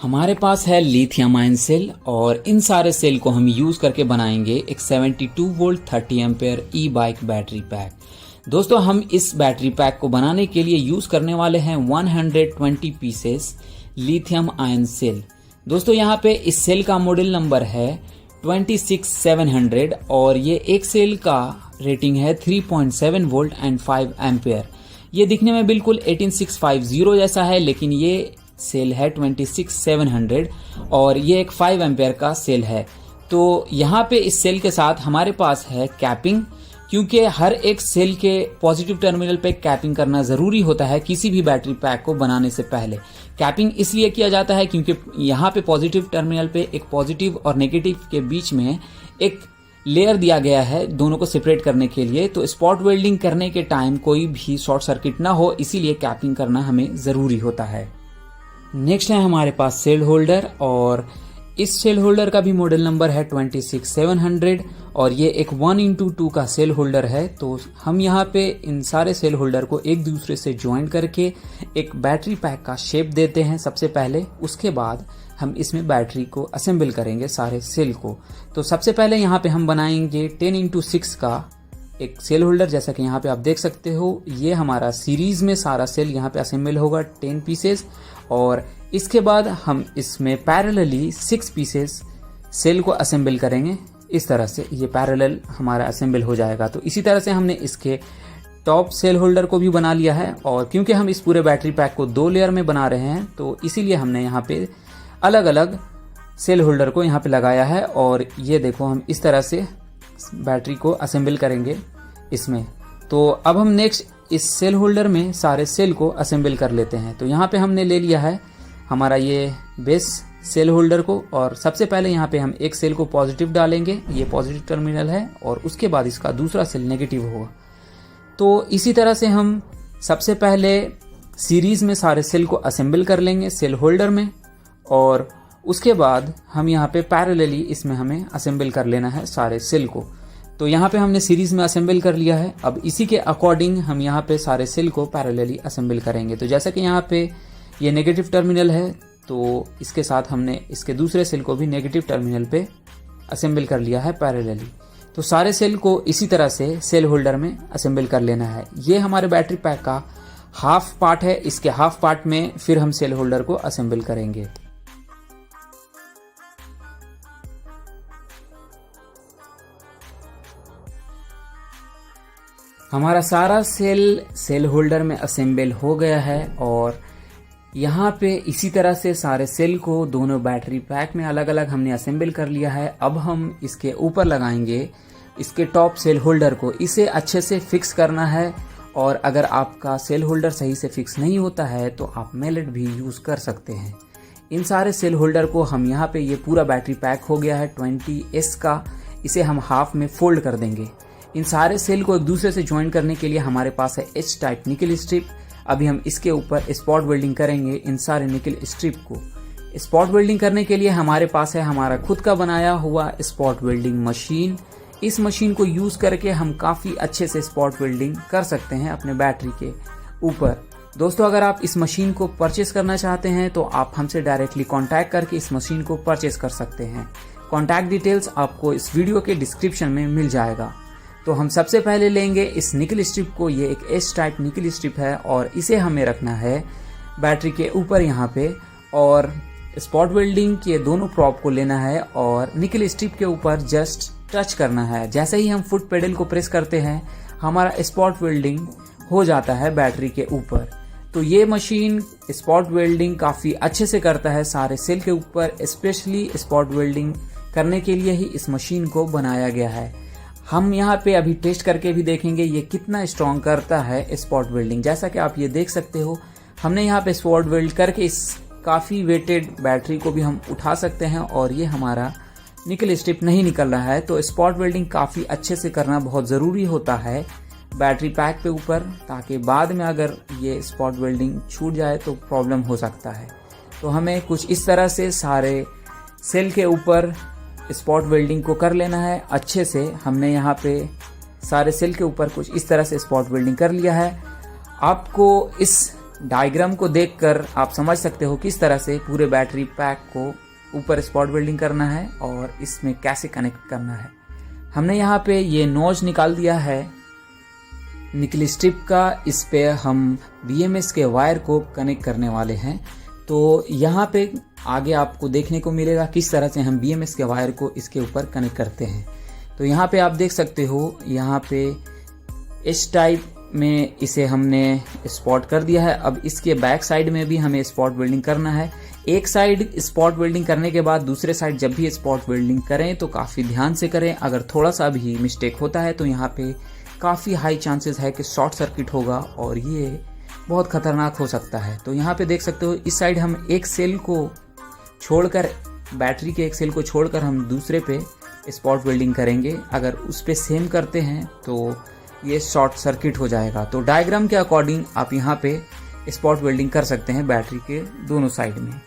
हमारे पास है lithium ion cell और इन सारे सेल को हम यूज करके बनाएंगे एक 72 वोल्ट 30 एम्पेयर ई बाइक बैटरी पैक। दोस्तों हम इस बैटरी पैक को बनाने के लिए यूज करने वाले हैं 120 पीसेस लिथियम आयन सेल। दोस्तों यहाँ पे इस सेल का मॉडल नंबर है 26700 और ये एक सेल का रेटिंग है 3.7 वोल्ट एंड 5 एम्पेयर। ये दिखने में बिल्कुल 18650 जैसा है, लेकिन ये सेल है 26700 और ये एक 5 एम्पेयर का सेल है। तो यहाँ पे इस सेल के साथ हमारे पास है कैपिंग, क्योंकि हर एक सेल के पॉजिटिव टर्मिनल पे कैपिंग करना जरूरी होता है किसी भी बैटरी पैक को बनाने से पहले। कैपिंग इसलिए किया जाता है क्योंकि यहाँ पे पॉजिटिव टर्मिनल पे एक पॉजिटिव और नेगेटिव के बीच में एक लेयर दिया गया है दोनों को सेपरेट करने के लिए। तो स्पॉट वेल्डिंग करने के टाइम कोई भी शॉर्ट सर्किट ना हो, इसीलिए कैपिंग करना हमें जरूरी होता है। नेक्स्ट है हमारे पास सेल होल्डर और इस सेल होल्डर का भी मॉडल नंबर है 26700 और ये एक 1x2 का सेल होल्डर है। तो हम यहाँ पे इन सारे सेल होल्डर को एक दूसरे से ज्वाइन करके एक बैटरी पैक का शेप देते हैं सबसे पहले। उसके बाद हम इसमें बैटरी को असेंबल करेंगे सारे सेल को। तो सबसे पहले यहाँ पे हम बनाएंगे 10x6 का एक सेल होल्डर। जैसा कि यहाँ पे आप देख सकते हो, ये हमारा सीरीज में सारा सेल यहाँ पे असेंबल होगा 10 पीसेस और इसके बाद हम इसमें पैरेलली 6 पीसेस सेल को असेंबल करेंगे। इस तरह से ये पैरेलल हमारा असेंबल हो जाएगा। तो इसी तरह से हमने इसके टॉप सेल होल्डर को भी बना लिया है और क्योंकि हम इस पूरे बैटरी पैक को 2 लेयर में बना रहे हैं तो इसीलिए हमने यहाँ पे अलग अलग सेल होल्डर को यहाँ पे लगाया है। और ये देखो, हम इस तरह से बैटरी को असेंबल करेंगे इसमें। तो अब हम नेक्स्ट इस सेल होल्डर में सारे सेल को असेंबल कर लेते हैं। तो यहाँ पे हमने ले लिया है हमारा ये बेस सेल होल्डर को और सबसे पहले यहाँ पे हम एक सेल को पॉजिटिव डालेंगे, ये पॉजिटिव टर्मिनल है, और उसके बाद इसका दूसरा सेल नेगेटिव होगा। तो इसी तरह से हम सबसे पहले सीरीज में सारे सेल को असेंबल कर लेंगे सेल होल्डर में और उसके बाद हम यहाँ पे पैरेलली इसमें हमें असेंबल कर लेना है सारे सेल को। तो यहाँ पे हमने सीरीज में असेंबल कर लिया है। अब इसी के अकॉर्डिंग हम यहाँ पे सारे सेल को पैरेलली असेंबल करेंगे। तो जैसा कि यहाँ पे ये नेगेटिव टर्मिनल है तो इसके साथ हमने इसके दूसरे सेल को भी नेगेटिव टर्मिनल पे असेंबल कर लिया है पैरेलली। तो सारे सेल को इसी तरह से सेल होल्डर में असेंबल कर लेना है। ये हमारे बैटरी पैक का हाफ पार्ट है। इसके हाफ पार्ट में फिर हम सेल होल्डर को असेंबल करेंगे। हमारा सारा सेल होल्डर में असेंबल हो गया है और यहाँ पे इसी तरह से सारे सेल को दोनों बैटरी पैक में अलग अलग हमने असेंबल कर लिया है। अब हम इसके ऊपर लगाएंगे इसके टॉप सेल होल्डर को। इसे अच्छे से फिक्स करना है और अगर आपका सेल होल्डर सही से फिक्स नहीं होता है तो आप मेलेट भी यूज कर सकते हैं। इन सारे सेल होल्डर को हम यहाँ पे, ये पूरा बैटरी पैक हो गया है 20S का, इसे हम हाफ में फोल्ड कर देंगे। इन सारे सेल को एक दूसरे से ज्वाइन करने के लिए हमारे पास है H टाइप निकल स्ट्रिप। अभी हम इसके ऊपर स्पॉट वेल्डिंग करेंगे इन सारे निकल स्ट्रिप को। स्पॉट वेल्डिंग करने के लिए हमारे पास है हमारा खुद का बनाया हुआ स्पॉट वेल्डिंग मशीन। इस मशीन को यूज करके हम काफी अच्छे से स्पॉट वेल्डिंग कर सकते हैं अपने बैटरी के ऊपर। दोस्तों अगर आप इस मशीन को परचेस करना चाहते हैं तो आप हमसे डायरेक्टली कॉन्टैक्ट करके इस मशीन को परचेस कर सकते हैं। कॉन्टैक्ट डिटेल्स आपको इस वीडियो के डिस्क्रिप्शन में मिल जाएगा। तो हम सबसे पहले लेंगे इस निकल स्ट्रिप को। ये एक H टाइप निकल स्ट्रिप है और इसे हमें रखना है बैटरी के ऊपर यहाँ पे और स्पॉट वेल्डिंग के दोनों प्रॉप को लेना है और निकल स्ट्रिप के ऊपर जस्ट टच करना है। जैसे ही हम फुट पेडल को प्रेस करते हैं हमारा स्पॉट वेल्डिंग हो जाता है बैटरी के ऊपर। तो ये मशीन स्पॉट वेल्डिंग काफ़ी अच्छे से करता है सारे सेल के ऊपर। स्पेशली स्पॉट वेल्डिंग करने के लिए ही इस मशीन को बनाया गया है। हम यहाँ पे अभी टेस्ट करके भी देखेंगे ये कितना स्ट्रॉन्ग करता है स्पॉट वेल्डिंग। जैसा कि आप ये देख सकते हो, हमने यहाँ पे स्पॉट वेल्ड करके इस काफ़ी वेटेड बैटरी को भी हम उठा सकते हैं और ये हमारा निकल स्ट्रिप नहीं निकल रहा है। तो स्पॉट वेल्डिंग काफ़ी अच्छे से करना बहुत ज़रूरी होता है बैटरी पैक पे ऊपर, ताकि बाद में अगर ये स्पॉट वेल्डिंग छूट जाए तो प्रॉब्लम हो सकता है। तो हमें कुछ इस तरह से सारे सेल के ऊपर स्पॉट वेल्डिंग को कर लेना है अच्छे से। हमने यहाँ पे सारे सेल के ऊपर कुछ इस तरह से स्पॉट वेल्डिंग कर लिया है। आपको इस डायग्राम को देखकर आप समझ सकते हो किस तरह से पूरे बैटरी पैक को ऊपर स्पॉट वेल्डिंग करना है और इसमें कैसे कनेक्ट करना है। हमने यहाँ पे ये नोज निकाल दिया है निकल स्ट्रिप का। इस पे हम BMS के वायर को कनेक्ट करने वाले हैं। तो यहाँ पे आगे आपको देखने को मिलेगा किस तरह से हम BMS के वायर को इसके ऊपर कनेक्ट करते हैं। तो यहाँ पे आप देख सकते हो, यहाँ पे इस टाइप में इसे हमने स्पॉट कर दिया है। अब इसके बैक साइड में भी हमें स्पॉट वेल्डिंग करना है। एक साइड स्पॉट वेल्डिंग करने के बाद दूसरे साइड जब भी स्पॉट वेल्डिंग करें तो काफ़ी ध्यान से करें। अगर थोड़ा सा भी मिस्टेक होता है तो यहाँ पे काफ़ी हाई चांसेस है कि शॉर्ट सर्किट होगा और ये बहुत खतरनाक हो सकता है। तो यहाँ पे देख सकते हो, इस साइड हम एक सेल को छोड़कर, बैटरी के एक सेल को छोड़कर हम दूसरे पे स्पॉट वेल्डिंग करेंगे। अगर उस पे सेम करते हैं तो ये शॉर्ट सर्किट हो जाएगा। तो डायग्राम के अकॉर्डिंग आप यहाँ पे स्पॉट वेल्डिंग कर सकते हैं बैटरी के दोनों साइड में।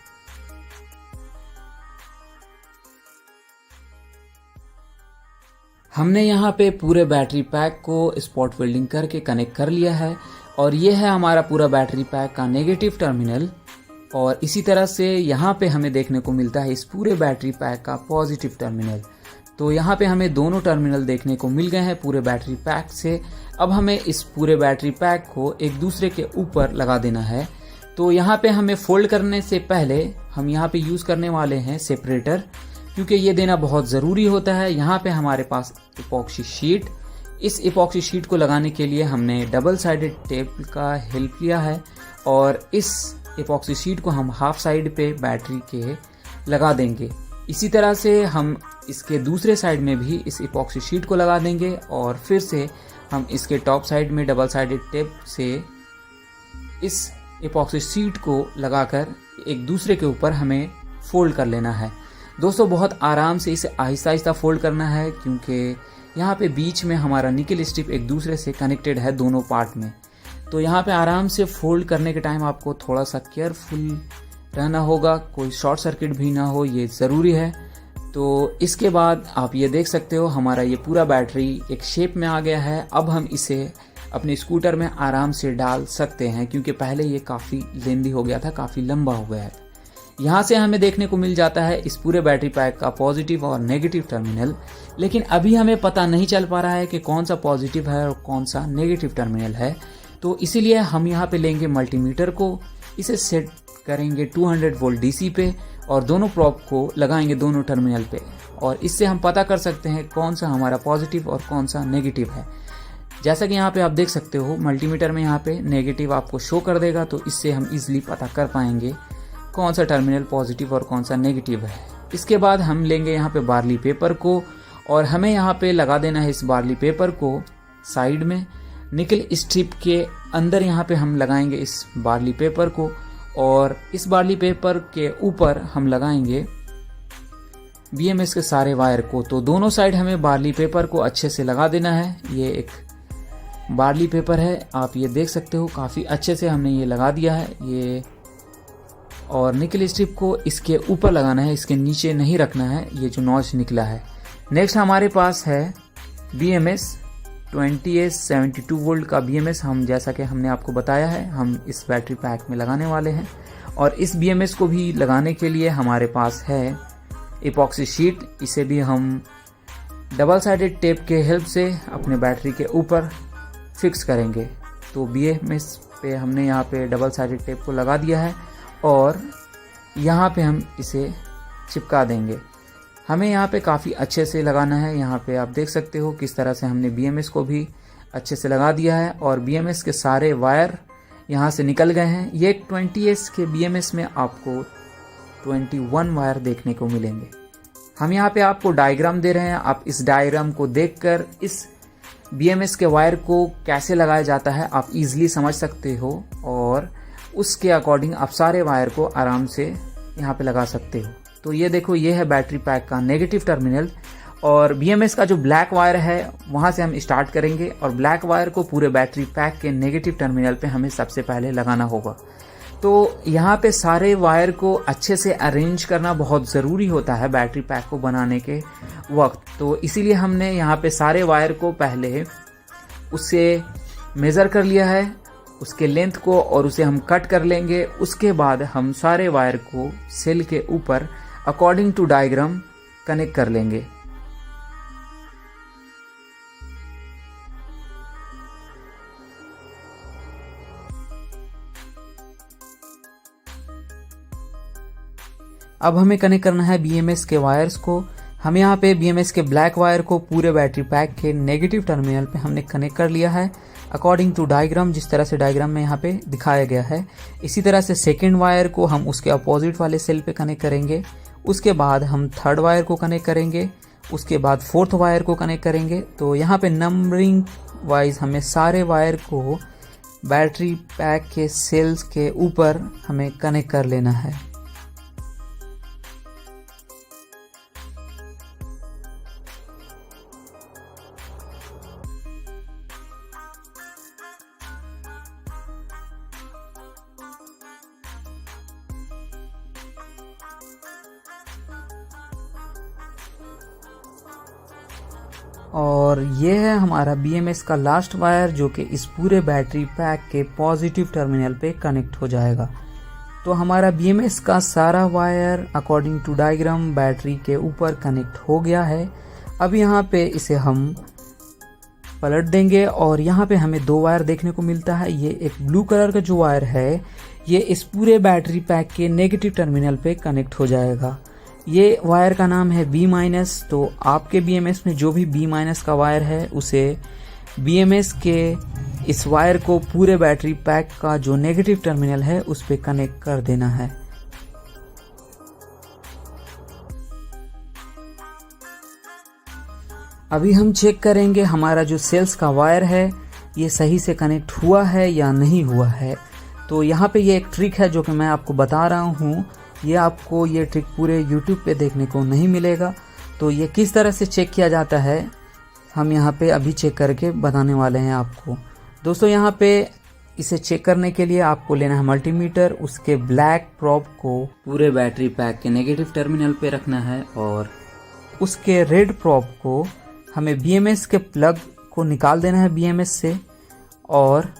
हमने यहाँ पे पूरे बैटरी पैक को स्पॉट वेल्डिंग करके कनेक्ट कर लिया है और ये है हमारा पूरा बैटरी पैक का नेगेटिव टर्मिनल। और इसी तरह से यहाँ पे हमें देखने को मिलता है इस पूरे बैटरी पैक का पॉजिटिव टर्मिनल। तो यहाँ पे हमें दोनों टर्मिनल देखने को मिल गए हैं पूरे बैटरी पैक से। अब हमें इस पूरे बैटरी पैक को एक दूसरे के ऊपर लगा देना है। तो यहाँ पे हमें फोल्ड करने से पहले हम यहाँ पे यूज़ करने वाले हैं सेपरेटर, क्योंकि ये देना बहुत ज़रूरी होता है। यहाँ पे हमारे पास इपॉक्सी शीट, इस इपॉक्सी शीट को लगाने के लिए हमने डबल साइडेड टेप का हेल्प लिया है और इस इपॉक्सी शीट को हम हाफ साइड पे बैटरी के लगा देंगे। इसी तरह से हम इसके दूसरे साइड में भी इस इपॉक्सी शीट को लगा देंगे और फिर से हम इसके टॉप साइड में डबल साइडेड टेप से इस इपॉक्सी शीट को लगाकर एक दूसरे के ऊपर हमें फोल्ड कर लेना है। दोस्तों बहुत आराम से इसे आहिस्ता आहिस्ता फोल्ड करना है, क्योंकि यहाँ पे बीच में हमारा निकल स्ट्रिप एक दूसरे से कनेक्टेड है दोनों पार्ट में। तो यहाँ पे आराम से फोल्ड करने के टाइम आपको थोड़ा सा केयरफुल रहना होगा, कोई शॉर्ट सर्किट भी ना हो, ये ज़रूरी है। तो इसके बाद आप ये देख सकते हो हमारा ये पूरा बैटरी एक शेप में आ गया है। अब हम इसे अपने स्कूटर में आराम से डाल सकते हैं, क्योंकि पहले ये काफ़ी लेंदी हो गया था, काफ़ी लंबा हो गया है। यहाँ से हमें देखने को मिल जाता है इस पूरे बैटरी पैक का पॉजिटिव और नेगेटिव टर्मिनल, लेकिन अभी हमें पता नहीं चल पा रहा है कि कौन सा पॉजिटिव है और कौन सा नेगेटिव टर्मिनल है। तो इसीलिए हम यहाँ पे लेंगे मल्टीमीटर को, इसे सेट करेंगे 200 वोल्ट DC पे और दोनों प्रॉब को लगाएंगे दोनों टर्मिनल पे, और इससे हम पता कर सकते हैं कौन सा हमारा पॉजिटिव और कौन सा नेगेटिव है। जैसा कि यहाँ पे आप देख सकते हो मल्टीमीटर में यहाँ पे नेगेटिव आपको शो कर देगा, तो इससे हम इजीली पता कर पाएंगे कौन सा टर्मिनल पॉजिटिव और कौन सा नेगेटिव है। इसके बाद हम लेंगे यहाँ पे बार्ली पेपर को और हमें यहाँ पे लगा देना है इस बार्ली पेपर को साइड में, निकल स्ट्रिप के अंदर यहाँ पे हम लगाएंगे इस बार्ली पेपर को और इस बार्ली पेपर के ऊपर हम लगाएंगे BMS के सारे वायर को। तो दोनों साइड हमें बार्ली पेपर को अच्छे से लगा देना है। ये एक बार्ली पेपर है, आप ये देख सकते हो काफ़ी अच्छे से हमने ये लगा दिया है ये, और निकल स्ट्रिप को इसके ऊपर लगाना है, इसके नीचे नहीं रखना है, ये जो नॉच निकला है। नेक्स्ट हमारे पास है BMS 20S72 वोल्ट का BMS, हम जैसा कि हमने आपको बताया है हम इस बैटरी पैक में लगाने वाले हैं। और इस BMS को भी लगाने के लिए हमारे पास है इपॉक्सी शीट, इसे भी हम डबल साइडेड टेप के हेल्प से अपने बैटरी के ऊपर फिक्स करेंगे। तो BMS पे हमने यहाँ पे डबल साइडेड टेप को लगा दिया है और यहाँ पे हम इसे चिपका देंगे। हमें यहाँ पे काफ़ी अच्छे से लगाना है। यहाँ पे आप देख सकते हो किस तरह से हमने BMS को भी अच्छे से लगा दिया है और BMS के सारे वायर यहाँ से निकल गए हैं। ये 20S के BMS में आपको 21 वायर देखने को मिलेंगे। हम यहाँ पे आपको डायग्राम दे रहे हैं, आप इस डायग्राम को देखकर इस BMS के वायर को कैसे लगाया जाता है आप इजीली समझ सकते हो और उसके अकॉर्डिंग आप सारे वायर को आराम से यहाँ पे लगा सकते हो। तो ये देखो, ये है बैटरी पैक का नेगेटिव टर्मिनल और BMS का जो ब्लैक वायर है वहाँ से हम स्टार्ट करेंगे और ब्लैक वायर को पूरे बैटरी पैक के नेगेटिव टर्मिनल पे हमें सबसे पहले लगाना होगा। तो यहाँ पे सारे वायर को अच्छे से अरेंज करना बहुत ज़रूरी होता है बैटरी पैक को बनाने के वक्त। तो इसीलिए हमने यहाँ पे सारे वायर को पहले उससे मेज़र कर लिया है उसके लेंथ को और उसे हम कट कर लेंगे। उसके बाद हम सारे वायर को सेल के ऊपर अकॉर्डिंग टू डायग्राम कनेक्ट कर लेंगे। अब हमें कनेक्ट करना है BMS के वायर्स को। हम यहाँ पे BMS के ब्लैक वायर को पूरे बैटरी पैक के नेगेटिव टर्मिनल पे हमने कनेक्ट कर लिया है अकॉर्डिंग टू डायग्राम, जिस तरह से डायग्राम में यहाँ पे दिखाया गया है। इसी तरह से सेकेंड वायर को हम उसके अपोजिट वाले सेल पे कनेक्ट करेंगे। उसके बाद हम थर्ड वायर को कनेक्ट करेंगे। उसके बाद फोर्थ वायर को कनेक्ट करेंगे। तो यहाँ पे नंबरिंग वाइज हमें सारे वायर को बैटरी पैक के सेल्स के ऊपर हमें कनेक्ट कर लेना है। और ये है हमारा BMS का लास्ट वायर, जो कि इस पूरे बैटरी पैक के पॉजिटिव टर्मिनल पे कनेक्ट हो जाएगा। तो हमारा BMS का सारा wire according to diagram battery के ऊपर कनेक्ट हो गया है। अब यहाँ पे इसे हम पलट देंगे और यहाँ पे हमें दो वायर देखने को मिलता है। ये एक ब्लू कलर का जो वायर है ये इस पूरे बैटरी पैक के नेगेटिव टर्मिनल पे कनेक्ट हो जाएगा। ये वायर का नाम है B-। तो आपके BMS में जो भी B- का वायर है उसे BMS के इस वायर को पूरे बैटरी पैक का जो नेगेटिव टर्मिनल है उस पे कनेक्ट कर देना है। अभी हम चेक करेंगे हमारा जो सेल्स का वायर है ये सही से कनेक्ट हुआ है या नहीं हुआ है। तो यहाँ पे ये एक ट्रिक है जो कि मैं आपको बता रहा हूँ। ये आपको ये ट्रिक पूरे YouTube पे देखने को नहीं मिलेगा। तो ये किस तरह से चेक किया जाता है हम यहाँ पे अभी चेक करके बताने वाले हैं आपको। दोस्तों यहाँ पे इसे चेक करने के लिए आपको लेना है मल्टीमीटर, उसके ब्लैक प्रोब को पूरे बैटरी पैक के नेगेटिव टर्मिनल पे रखना है और उसके रेड प्रोब को हमें BMS के प्लग को निकाल देना है BMS से। और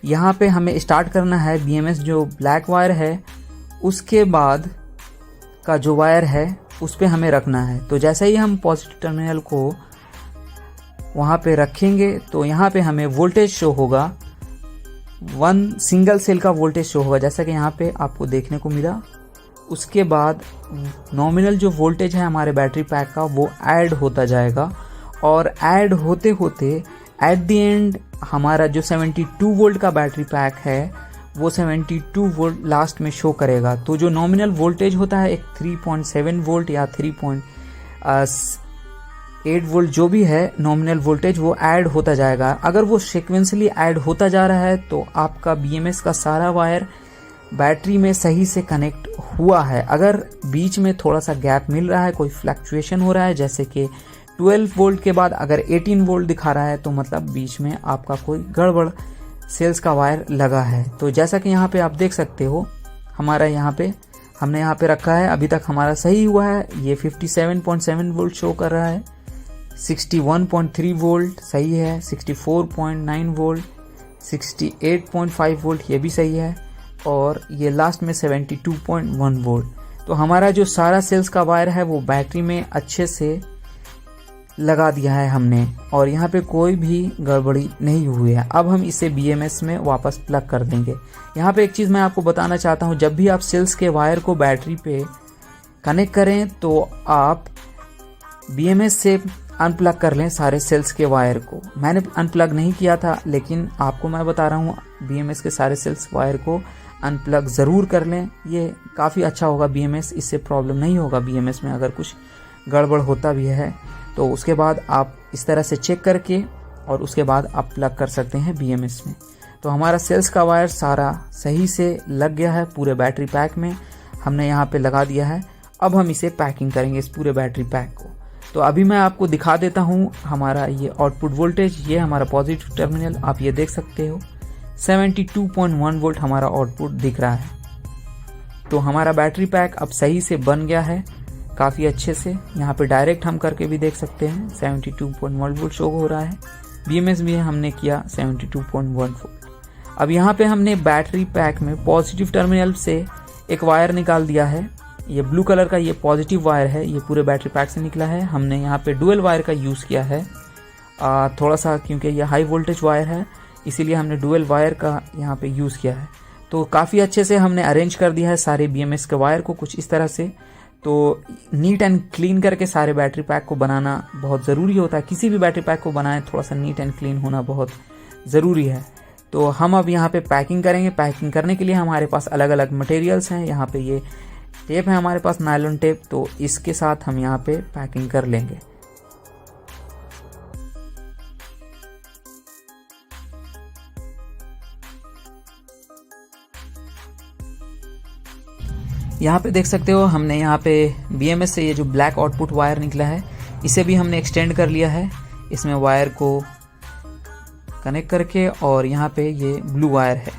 यहाँ पे हमें स्टार्ट करना है BMS जो ब्लैक वायर है उसके बाद का जो वायर है उस पे हमें रखना है। तो जैसे ही हम पॉजिटिव टर्मिनल को वहाँ पे रखेंगे तो यहाँ पे हमें वोल्टेज शो होगा, वन सिंगल सेल का वोल्टेज शो होगा जैसा कि यहाँ पे आपको देखने को मिला। उसके बाद नॉमिनल जो वोल्टेज है हमारे बैटरी पैक का वो ऐड होता जाएगा और ऐड होते होते एट द एंड हमारा जो 72 वोल्ट का बैटरी पैक है वो 72 वोल्ट लास्ट में शो करेगा। तो जो नॉमिनल वोल्टेज होता है एक 3.7 वोल्ट या 3.8 वोल्ट जो भी है नॉमिनल वोल्टेज वो ऐड होता जाएगा। अगर वो सीक्वेंसली ऐड होता जा रहा है तो आपका BMS का सारा वायर बैटरी में सही से कनेक्ट हुआ है। अगर बीच में थोड़ा सा गैप मिल रहा है, कोई फ्लक्चुएशन हो रहा है जैसे कि 12 वोल्ट के बाद अगर 18 वोल्ट दिखा रहा है तो मतलब बीच में आपका कोई गड़बड़ सेल्स का वायर लगा है। तो जैसा कि यहाँ पे आप देख सकते हो हमारा यहाँ पे हमने यहाँ पे रखा है, अभी तक हमारा सही हुआ है। ये 57.7 वोल्ट शो कर रहा है, 61.3 वोल्ट सही है, 64.9 वोल्ट, 68.5 वोल्ट ये भी सही है और ये लास्ट में 72.1 वोल्ट। तो हमारा जो सारा सेल्स का वायर है वो बैटरी में अच्छे से लगा दिया है हमने और यहाँ पे कोई भी गड़बड़ी नहीं हुई है। अब हम इसे BMS में वापस प्लग कर देंगे। यहाँ पे एक चीज़ मैं आपको बताना चाहता हूँ, जब भी आप सेल्स के वायर को बैटरी पे कनेक्ट करें तो आप BMS से अनप्लग कर लें सारे सेल्स के वायर को। मैंने अनप्लग नहीं किया था लेकिन आपको मैं बता रहा हूँ BMS के सारे सेल्स वायर को अनप्लग ज़रूर कर लें, ये काफ़ी अच्छा होगा BMS, इससे प्रॉब्लम नहीं होगा BMS में अगर कुछ गड़बड़ होता भी है तो उसके बाद आप इस तरह से चेक करके और उसके बाद आप प्लग कर सकते हैं BMS में। तो हमारा सेल्स का वायर सारा सही से लग गया है पूरे बैटरी पैक में, हमने यहाँ पे लगा दिया है। अब हम इसे पैकिंग करेंगे इस पूरे बैटरी पैक को। तो अभी मैं आपको दिखा देता हूँ हमारा ये आउटपुट वोल्टेज, ये हमारा पॉजिटिव टर्मिनल आप ये देख सकते हो 72.1 वोल्ट हमारा आउटपुट दिख रहा है। तो हमारा बैटरी पैक अब सही से बन गया है काफ़ी अच्छे से। यहाँ पे डायरेक्ट हम करके भी देख सकते हैं 72.1 वोल्ट शो हो रहा है, BMS भी हमने किया 72.1 वोल्ट। अब यहाँ पे हमने बैटरी पैक में पॉजिटिव टर्मिनल से एक वायर निकाल दिया है। ये ब्लू कलर का ये पॉजिटिव वायर है, ये पूरे बैटरी पैक से निकला है। हमने यहाँ पे डुअल वायर का यूज़ किया है थोड़ा सा, क्योंकि ये हाई वोल्टेज वायर है इसीलिए हमने डुअल वायर का यहाँ पे यूज़ किया है। तो काफ़ी अच्छे से हमने अरेंज कर दिया है सारे BMS के वायर को कुछ इस तरह से। तो नीट एंड क्लीन करके सारे बैटरी पैक को बनाना बहुत ज़रूरी होता है। किसी भी बैटरी पैक को बनाएं थोड़ा सा नीट एंड क्लीन होना बहुत ज़रूरी है। तो हम अब यहाँ पे पैकिंग करेंगे। पैकिंग करने के लिए हमारे पास अलग अलग मटेरियल्स हैं। यहाँ पे ये टेप है हमारे पास, नायलॉन टेप, तो इसके साथ हम यहाँ पे पैकिंग कर लेंगे। यहाँ पे देख सकते हो हमने यहाँ पे BMS से ये जो ब्लैक आउटपुट वायर निकला है इसे भी हमने एक्सटेंड कर लिया है इसमें वायर को कनेक्ट करके, और यहाँ पे ये ब्लू वायर है।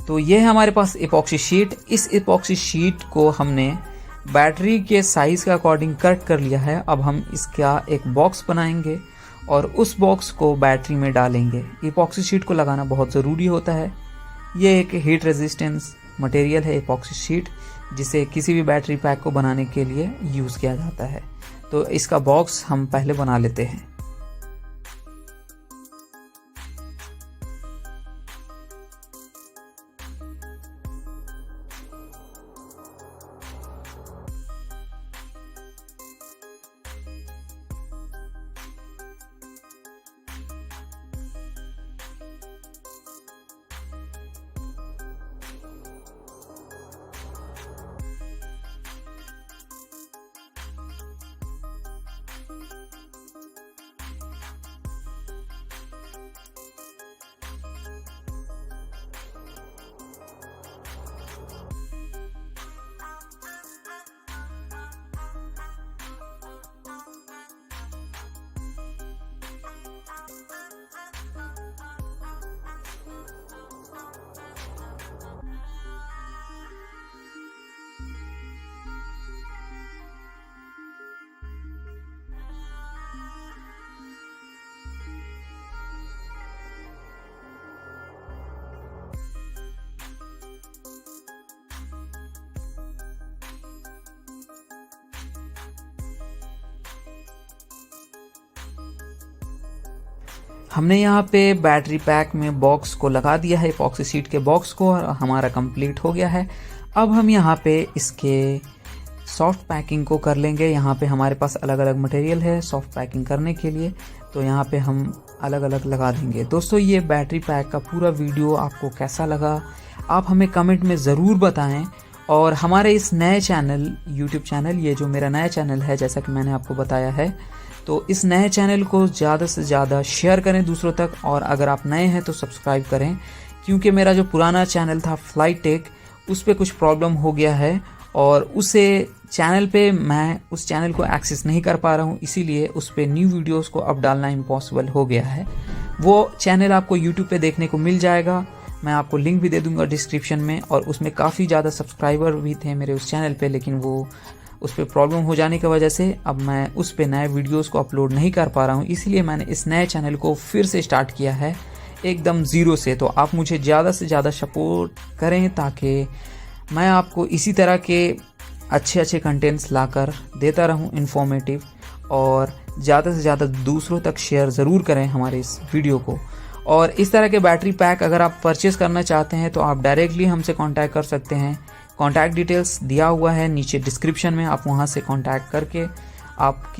तो ये है हमारे पास इपॉक्सी शीट। इस इपॉक्सी शीट को हमने बैटरी के साइज के अकॉर्डिंग कट कर लिया है। अब हम इसका एक बॉक्स बनाएंगे और उस बॉक्स को बैटरी में डालेंगे। इपॉक्सी शीट को लगाना बहुत ज़रूरी होता है। ये एक हीट रेजिस्टेंस मटेरियल है इपॉक्सी शीट, जिसे किसी भी बैटरी पैक को बनाने के लिए यूज़ किया जाता है। तो इसका बॉक्स हम पहले बना लेते हैं। हमने यहाँ पे बैटरी पैक में बॉक्स को लगा दिया है, इपॉक्सी शीट के बॉक्स को, और हमारा कंप्लीट हो गया है। अब हम यहाँ पे इसके सॉफ्ट पैकिंग को कर लेंगे। यहाँ पे हमारे पास अलग अलग मटेरियल है सॉफ्ट पैकिंग करने के लिए, तो यहाँ पे हम अलग अलग लगा देंगे। दोस्तों ये बैटरी पैक का पूरा वीडियो आपको कैसा लगा आप हमें कमेंट में ज़रूर बताएं। और हमारे इस नए चैनल यूट्यूब चैनल, ये जो मेरा नया चैनल है जैसा कि मैंने आपको बताया है, तो इस नए चैनल को ज़्यादा से ज़्यादा शेयर करें दूसरों तक। और अगर आप नए हैं तो सब्सक्राइब करें, क्योंकि मेरा जो पुराना चैनल था फ्लाइट टेक उस पर कुछ प्रॉब्लम हो गया है और उसे चैनल पे मैं उस चैनल को एक्सेस नहीं कर पा रहा हूँ, इसीलिए उस पर न्यू वीडियोस को अब डालना इम्पॉसिबल हो गया है। वो चैनल आपको यूट्यूब पे देखने को मिल जाएगा, मैं आपको लिंक भी दे दूंगा डिस्क्रिप्शन में। और उसमें काफ़ी ज़्यादा सब्सक्राइबर भी थे मेरे उस चैनल पे, लेकिन वो उस पर प्रॉब्लम हो जाने की वजह से अब मैं उस पर नए वीडियोस को अपलोड नहीं कर पा रहा हूँ। इसीलिए मैंने इस नए चैनल को फिर से स्टार्ट किया है एकदम ज़ीरो से। तो आप मुझे ज़्यादा से ज़्यादा सपोर्ट करें ताकि मैं आपको इसी तरह के अच्छे अच्छे कंटेंट्स लाकर देता रहूं इन्फॉर्मेटिव, और ज़्यादा से ज़्यादा दूसरों तक शेयर ज़रूर करें हमारे इस वीडियो को। और इस तरह के बैटरी पैक अगर आप परचेज़ करना चाहते हैं तो आप डायरेक्टली हमसे कांटेक्ट कर सकते हैं। कॉन्टैक्ट डिटेल्स दिया हुआ है नीचे डिस्क्रिप्शन में, आप वहां से कांटेक्ट करके आपकी